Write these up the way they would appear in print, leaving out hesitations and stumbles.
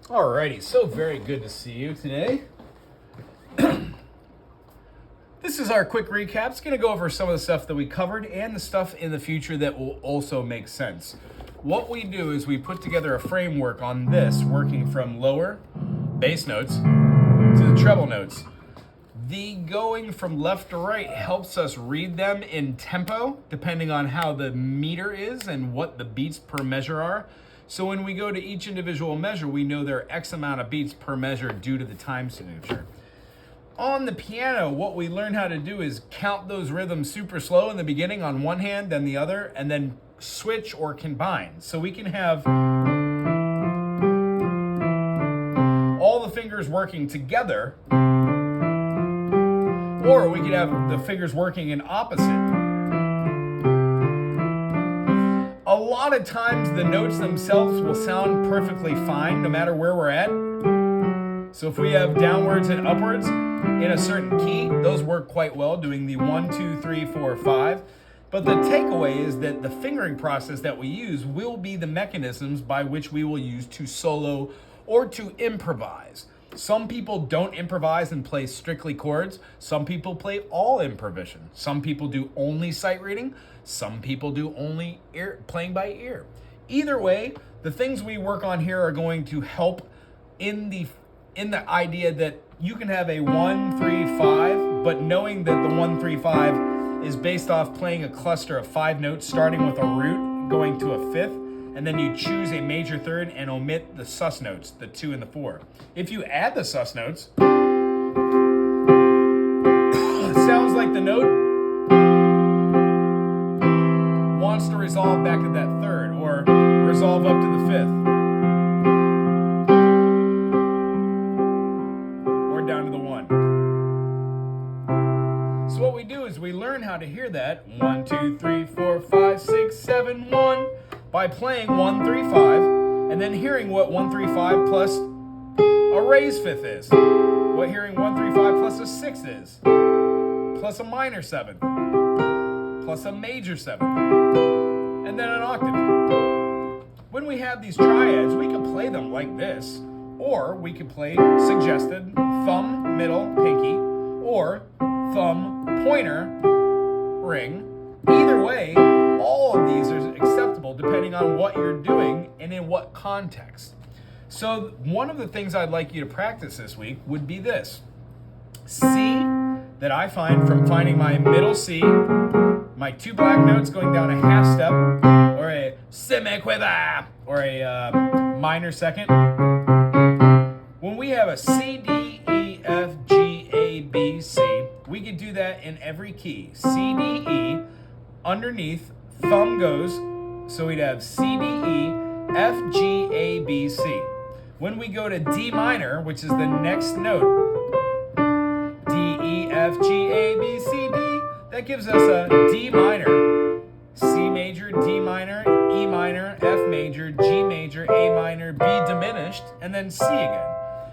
Alrighty, so very good to see you today. This is our quick recap. It's going to go over some of the stuff that we covered and the stuff in the future that will also make sense. What we do is we put together a framework on this, working from lower bass notes to the treble notes. The going from left to right helps us read them in tempo, depending on how the meter is and what the beats per measure are. So when we go to each individual measure, we know there are X amount of beats per measure due to the time signature. On the piano, what we learn how to do is count those rhythms super slow in the beginning on one hand, then the other, and then switch or combine. So we can have all the fingers working together, or we could have the fingers working in opposite. A lot of times the notes themselves will sound perfectly fine no matter where we're at. So if we have downwards and upwards in a certain key, those work quite well doing the 1, 2, 3, 4, 5. But the takeaway is that the fingering process that we use will be the mechanisms by which we will use to solo or to improvise. Some people don't improvise and play strictly chords. Some people play all improvisation. Some people do only sight reading. Some people do only playing by ear. Either way, the things we work on here are going to help in the idea that you can have a 1, 3, 5, but knowing that the 1, 3, 5 is based off playing a cluster of 5 notes, starting with a root, going to a fifth, and then you choose a major third and omit the sus notes, the 2 and the 4. If you add the sus notes, it sounds like the note wants to resolve back to that third, or resolve up to the fifth, or down to the 1. So what we do is we learn how to hear that 1, 2, 3, 4, 5, 6, 7, 1 by playing 1, 3, 5, and then hearing what 1, 3, 5 plus a raised fifth is, what hearing 1, 3, 5 plus a sixth is, plus a minor seventh, plus a major seventh, and then an octave. When we have these triads, we can play them like this, or we can play suggested thumb, middle, pinky, or thumb, pointer, ring. Either way, all of these are acceptable depending on what you're doing and in what context. So one of the things I'd like you to practice this week would be this. C that I find from finding my middle C, my 2 black notes going down a half step, or a semiquaver, or a minor second. When we have a C, D, E, F, G, A, B, C, we could do that in every key. C, D, E, underneath, thumb goes, so we'd have C, D, E, F, G, A, B, C. When we go to D minor, which is the next note, D, E, F, G, A, B, C, D, that gives us a D minor, C major, D minor, E minor, F major, G major, A minor, B diminished, and then C again.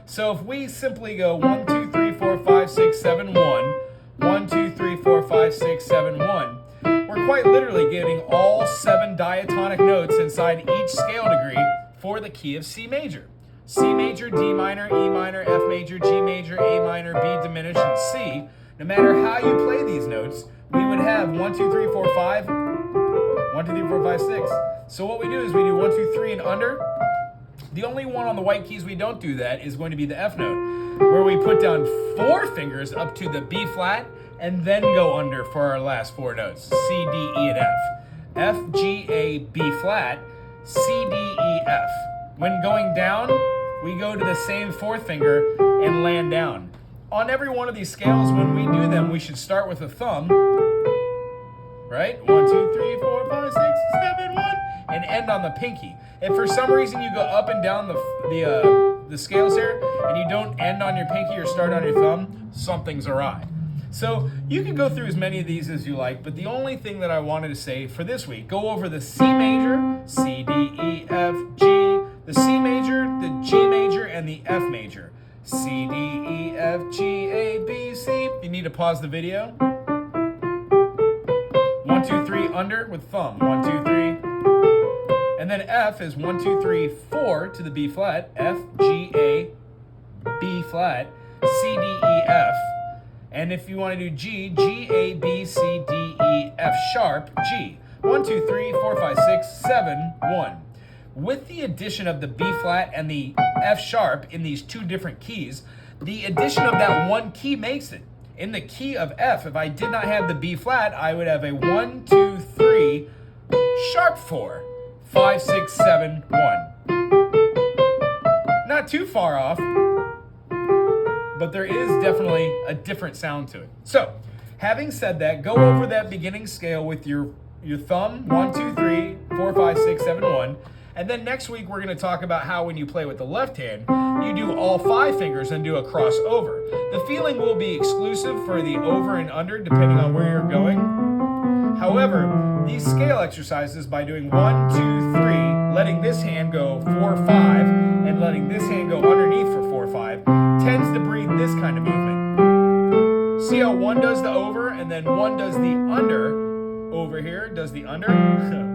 So if we simply go 1, 2, 3, 4, 5, 6, 7, 1, 1, 2, 3, 4, 5, 6, 7, 1, we're quite literally getting all 7 diatonic notes inside each scale degree for the key of C major. C major, D minor, E minor, F major, G major, A minor, B diminished, and C. No matter how you play these notes, we would have 1, 2, 3, 4, 5, 1, 2, 3, 4, 5, 6. So what we do is we do 1, 2, 3 and under. The only one on the white keys we don't do that is going to be the F note, where we put down 4 fingers up to the B flat and then go under for our last 4 notes, C, D, E, and F. F, G, A, B flat, C, D, E, F. When going down, we go to the same 4th finger and land down. On every one of these scales, when we do them, we should start with a thumb, right? 1, 2, 3, 4, 5, 6, 7, 1, and end on the pinky. If for some reason you go up and down the scales here, and you don't end on your pinky or start on your thumb, something's awry. So you can go through as many of these as you like, but the only thing that I wanted to say for this week, go over the C major, C, D, E, F, G, the C major, the G major, and the F major. C, D, E, F, G, A, B, C. You need to pause the video. 1, 2, 3 under with thumb. 1, 2, 3. And then F is 1, 2, 3, 4 to the B flat, F, G, A, B flat, C, D, E, F. And if you want to do G, G, A, B, C, D, E, F sharp, G. 1, 2, 3, 4, 5, 6, 7, 1. With the addition of the B flat and the F sharp in these two different keys, the addition of that one key makes it. In the key of F, if I did not have the B flat, I would have a 1, 2, 3, sharp 4, 5, 6, 7, 1. Not too far off, but there is definitely a different sound to it. So, having said that, go over that beginning scale with your thumb, 1, 2, 3, 4, 5, 6, 7, 1. And then next week, we're going to talk about how when you play with the left hand, you do all 5 fingers and do a crossover. The feeling will be exclusive for the over and under, depending on where you're going. However, these scale exercises, by doing 1, 2, 3, letting this hand go 4, 5, and letting this hand go underneath for 4, 5, tends to breed this kind of movement. See how 1 does the over, and then 1 does the under. Over here, does the under.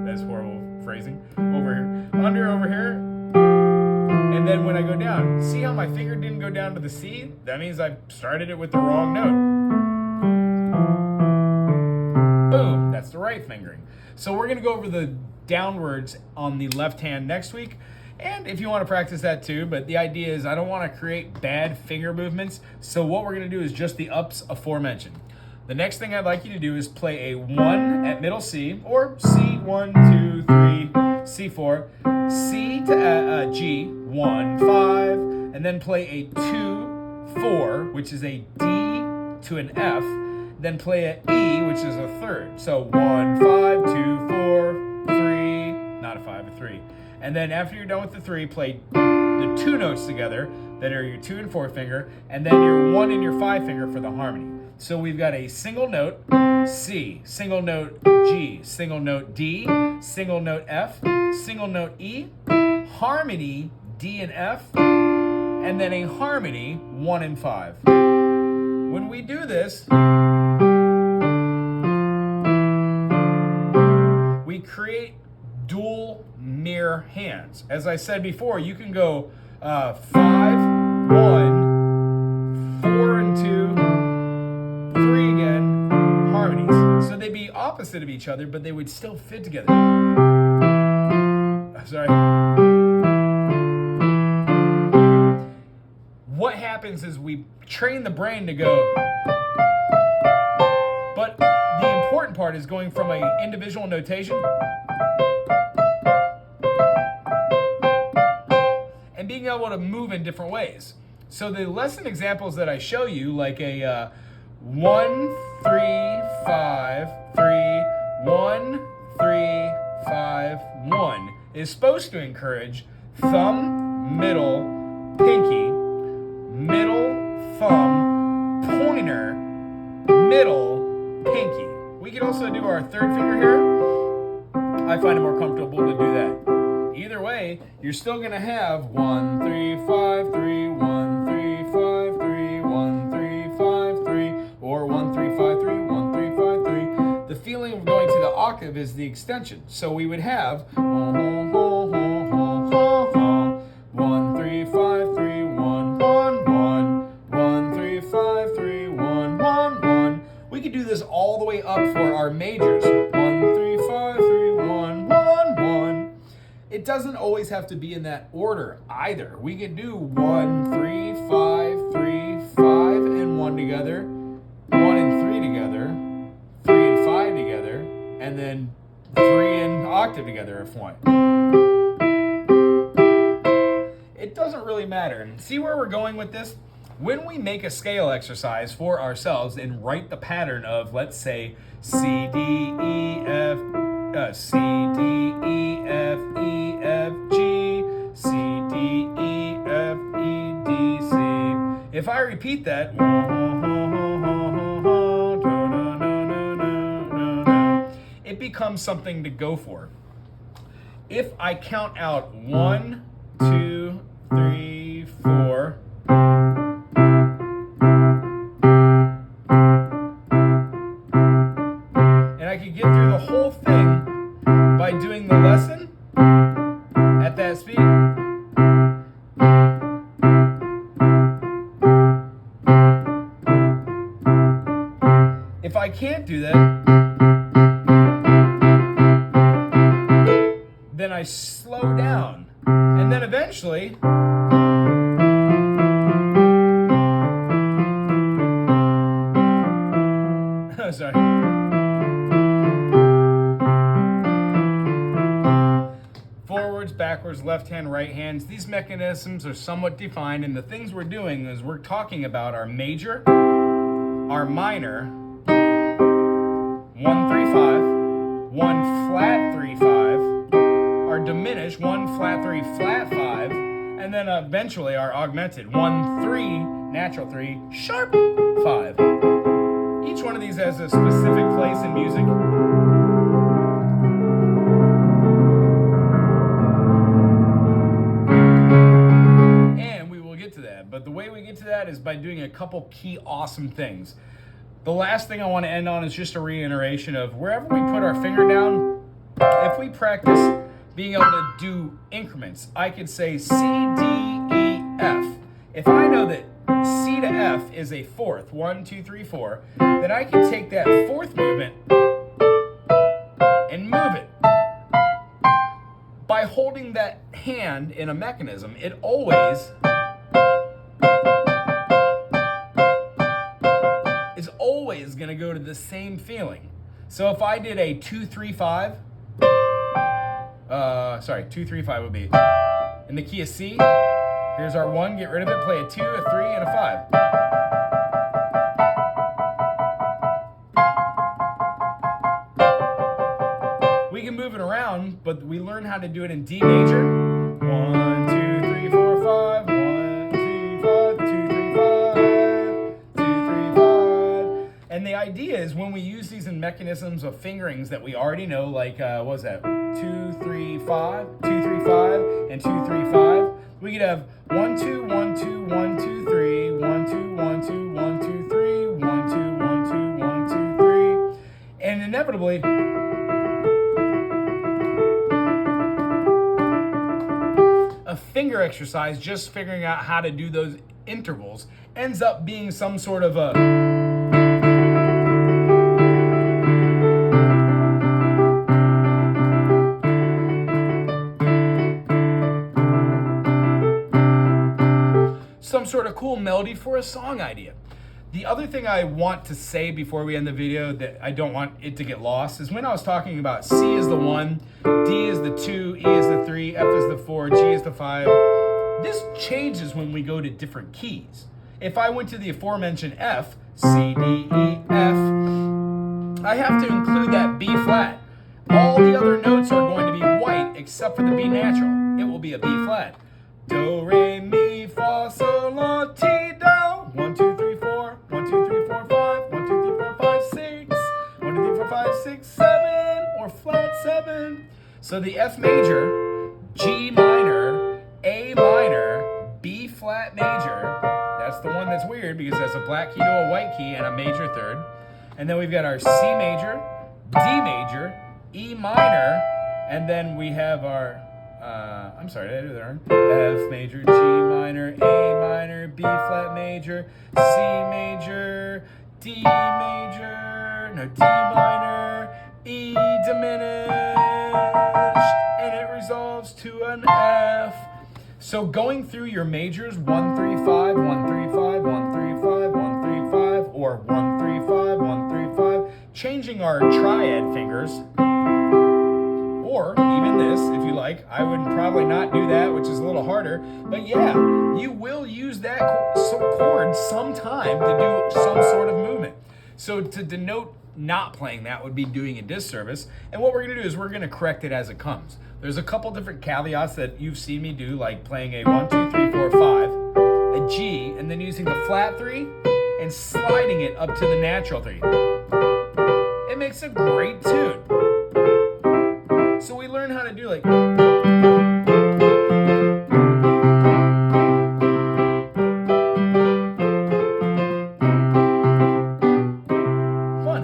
That's horrible phrasing. Over here. Under, over here. And then when I go down, see how my finger didn't go down to the C? That means I started it with the wrong note. Boom, that's the right fingering. So we're gonna go over the downwards on the left hand next week. And if you want to practice that too, but the idea is I don't want to create bad finger movements. So what we're gonna do is just the ups aforementioned. The next thing I'd like you to do is play a 1 at middle C, or C, 1, 2, 3, C4, C to G, 1, 5, and then play a 2, 4, which is a D to an F, then play a E, which is a third. So 1, 5, 2, 4, 3, not a 5, a 3. And then after you're done with the 3, play the 2 notes together that are your 2 and 4 finger, and then your 1 and your 5 finger for the harmony. So we've got a single note C, single note G, single note D, single note F, single note E, harmony D and F, and then a harmony 1 and 5. When we do this, we create dual mirror hands. As I said before, you can go 5, 1, 4 and 2, 3 again, harmonies. So they'd be opposite of each other, but they would still fit together. Sorry. What happens is we train the brain to go, but the important part is going from an individual notation and being able to move in different ways. So the lesson examples that I show you, like a 1, 3, 5, 3, 1, 3, 5, 1 is supposed to encourage thumb, middle, pinky, middle, thumb, pointer, middle, pinky. We can also do our third finger here. I find it more comfortable to do that. Either way, you're still going to have 1, 3, 5, 3, 1, 3, 5, 3, 1, 3, 5, 3, or 1, 3, 5, 3, 1, 3, 5, 3. The feeling of going to the octave is the extension. So we would have 1, 3, 5, 3, 1, 1, 1, 1, 3, 5, 3, 1, 1, 1. We could do this all the way up for our majors. 1, 3, 5, 3, 1, 1, 1. It doesn't always have to be in that order either. We could do 1, 3, 5, 3, 5, and 1 together, 1 and 3 together, 3 and 5 together, and then 3 and octave together if one. It doesn't really matter. And see where we're going with this? When we make a scale exercise for ourselves and write the pattern of, let's say, C, D, E, F, C, D, E, F, E, F, G, C, D, E, F, E, D, C. If I repeat that, it becomes something to go for. If I count out 1, 2, 3, 4, and I could get through the whole thing by doing the lesson I can't do that, then I slow down. And then eventually, sorry. Forwards, backwards, left hand, right hands. These mechanisms are somewhat defined, and the things we're doing is we're talking about our major, our minor, 1 3 5, 1 flat 3 5, our diminished 1 flat 3 flat 5, and then eventually our augmented 1 3 natural 3 sharp 5. Each one of these has a specific place in music. And we will get to that. But the way we get to that is by doing a couple key awesome things. The last thing I want to end on is just a reiteration of wherever we put our finger down, if we practice being able to do increments, I could say C, D, E, F. If I know that C to F is a fourth, 1 2 3 4, then I can take that fourth movement and move it. By holding that hand in a mechanism, it always is always going to go to the same feeling. So if I did a 2 3 5, 2 3 5 would be in the key of C. Here's our 1, get rid of it, play a 2, a 3, and a 5. We can move it around, but we learn how to do it in D major. 1 2 3 4 5, 1 2 5, 2 3 5, 2 3 5. And the idea is when we use these in mechanisms of fingerings that we already know, like what was that? 2 3 5, 2 3 5, and 2 3 5. We could have 1 2 1 2 1 2 3, 1 2 1 2 1 2 3, 1 2 1 2 1 2 3, and inevitably a finger exercise, just figuring out how to do those intervals, ends up being some sort of a cool melody for a song idea. The other thing I want to say before we end the video that I don't want it to get lost is when I was talking about C is the 1, D is the 2, E is the 3, F is the 4, G is the 5. This changes when we go to different keys. If I went to the aforementioned F, C, D, E, F, I have to include that B flat. All the other notes are going to be white except for the B natural. It will be a B flat. Do, re, mi, fa, sol, la, ti, do. 1 2 3 4, 1 2 3 4 5, 1 2 3 4 5 6, 1 2 3 4 5 6 7, or flat 7. So the F major, G minor, A minor, B flat major. That's the one that's weird because that's a black key to a white key and a major third. And then we've got our C major, D major, E minor, and then we have our F major, G minor, A minor, B flat major, C major, D major, no, D minor, E diminished, and it resolves to an F. So going through your majors, 1 3 5, 1 3 5, 1 3 5, 1 3 5, or 1 3 5, 1 3 5, changing our triad fingers. Or even this, if you like. I would probably not do that, which is a little harder. But yeah, you will use that chord sometime to do some sort of movement. So to denote not playing that would be doing a disservice. And what we're going to do is we're going to correct it as it comes. There's a couple different caveats that you've seen me do, like playing a 1 2 3 4 5, a G, and then using the flat 3 and sliding it up to the natural 3. It makes a great tune. So we learn how to do like fun,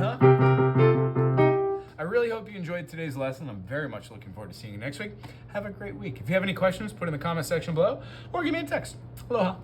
huh? I really hope you enjoyed today's lesson. I'm very much looking forward to seeing you next week. Have a great week. If you have any questions, put in the comment section below or give me a text. Aloha.